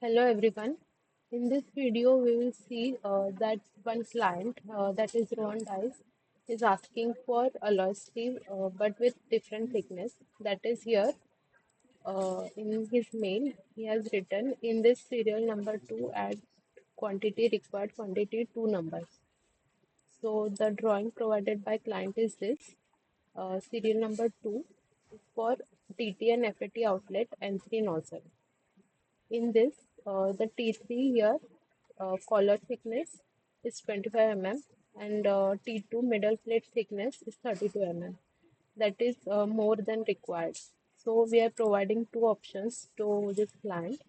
Hello everyone. In this video, we will see that one client, that is Ron Dice, is asking for alloy steel but with different thickness. That is here in his mail, he has written in this serial number 2 add quantity required quantity 2 numbers. So the drawing provided by client is this serial number 2 for TT and FAT outlet N3 nozzle. In this, the T3 here collar thickness is 25 mm and T2 middle plate thickness is 32 mm. That is more than required. So we are providing two options to this client.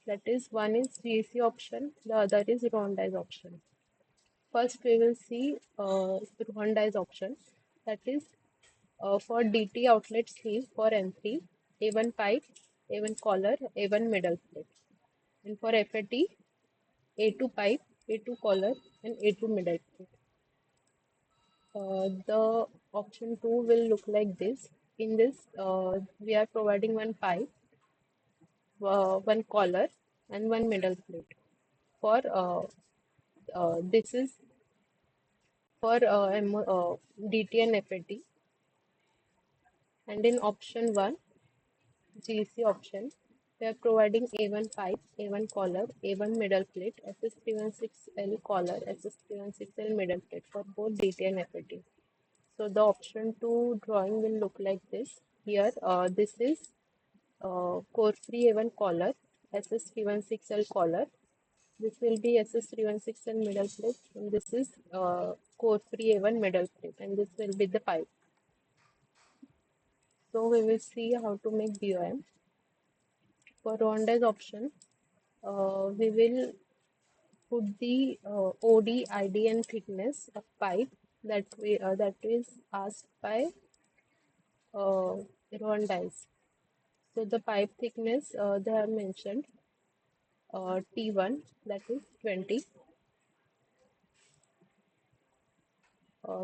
That is one is GC option, the other is Rondize option. First we will see Rondize option. That is for DT outlet sleeve for N3, A1 pipe, A1 collar, A1 middle plate. And for FAT, A2 pipe, A2 collar, and A2 middle plate. The option 2 will look like this. In this, we are providing one pipe, one collar, and one middle plate. For this is for DT and FAT. And in option 1, GC option, we are providing A1 pipe, A1 collar, A1 middle plate, SS316L collar, SS316L middle plate for both DT and FAT. So the option 2 drawing will look like this. Here, this is core free A1 collar, SS316L collar. This will be SS316L middle plate, and this is core free A1 middle plate, and this will be the pipe. So we will see how to make BOM. For Ronda's option, we will put the OD, ID, and thickness of pipe that is asked by Rondize. So the pipe thickness they have mentioned T1, that is 20.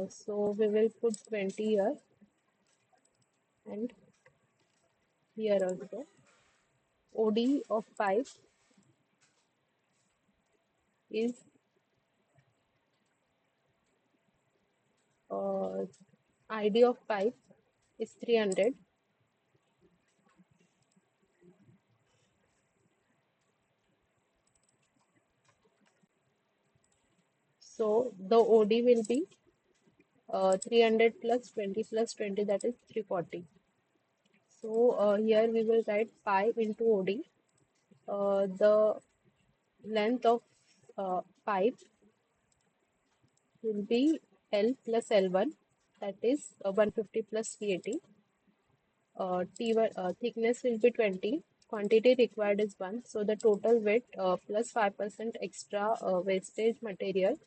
So we will put 20 here and here also. OD of pipe is ID of pipe is 300. So the OD will be 300 plus 20 plus 20, that is 340. So here we will write pi into OD. The length of pipe will be L plus L1, that is 150 plus 380. T1 thickness will be 20. Quantity required is 1. So the total weight plus 5% extra wastage material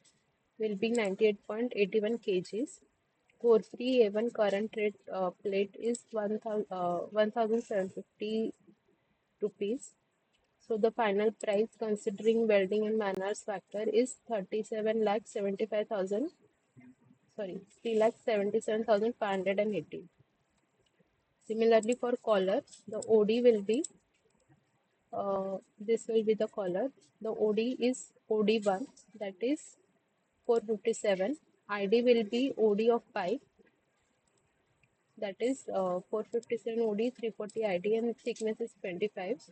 will be 98.81 kgs. Core free A1 current rate plate is 1,750 rupees. So the final price considering welding and manners factor is 37 lakh 75,000, sorry, 3 lakh 77,580. Similarly for collar, the OD will be this will be the collar. The OD is OD1, that is 457. ID will be OD of pipe, that is 457 OD, 340 ID, and thickness is 25.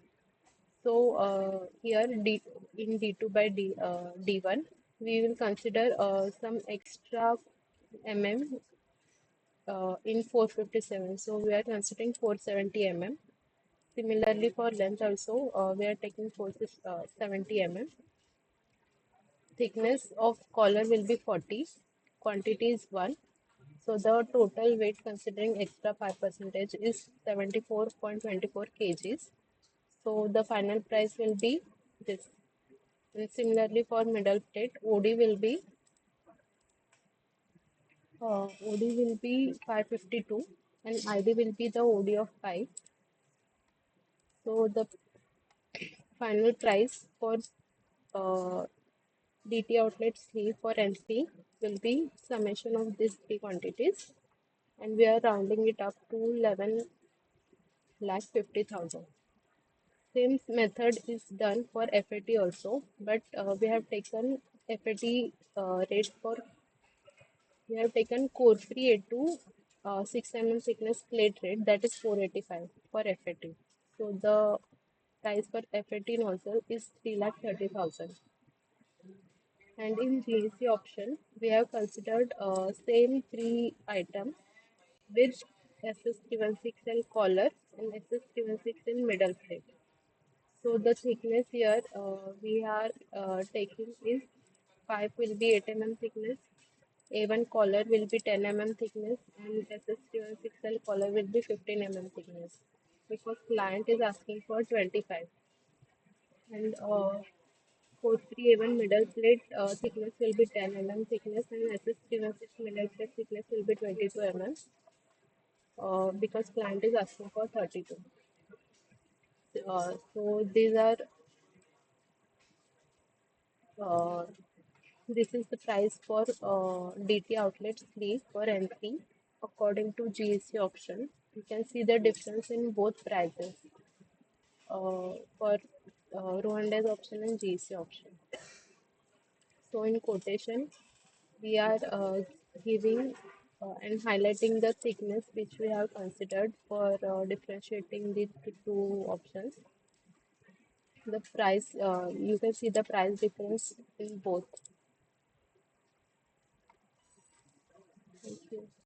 So here in D2 by D1, we will consider some extra mm in 457. So we are considering 470 mm. Similarly for length also, we are taking 470 mm. Thickness of collar will be 40. Quantity is 1. So the total weight considering extra 5% is 74.24 kgs. So the final price will be this. And similarly for middle plate, OD will be 552 and ID will be the OD of 5. So the final price for DT outlet sleeve for NC will be summation of these three quantities, and we are rounding it up to 11 lakh 50,000. Same method is done for FAT also, but we have taken FAT rate for we have taken core free A2 6 thickness plate rate, that is 485 for FAT. So the price for FAT nozzle is 3,30,000. And in GAC option, we have considered same three items with SS316L collar and SS316L middle plate. So the thickness here we are taking is pipe will be 8 mm thickness, A1 collar will be 10 mm thickness, and SS316L collar will be 15 mm thickness because client is asking for 25. And 43A1 middle plate thickness will be 10 mm thickness, and SS316 middle plate thickness will be 22 mm because client is asking for 32. So these are uh, this is the price for DT outlet sleeve for N3 according to GAC option. You can see the difference in both prices for Rwanda's option and GAC option. So in quotation, we are giving and highlighting the thickness which we have considered for differentiating the two options. The price, you can see the price difference in both. Thank you.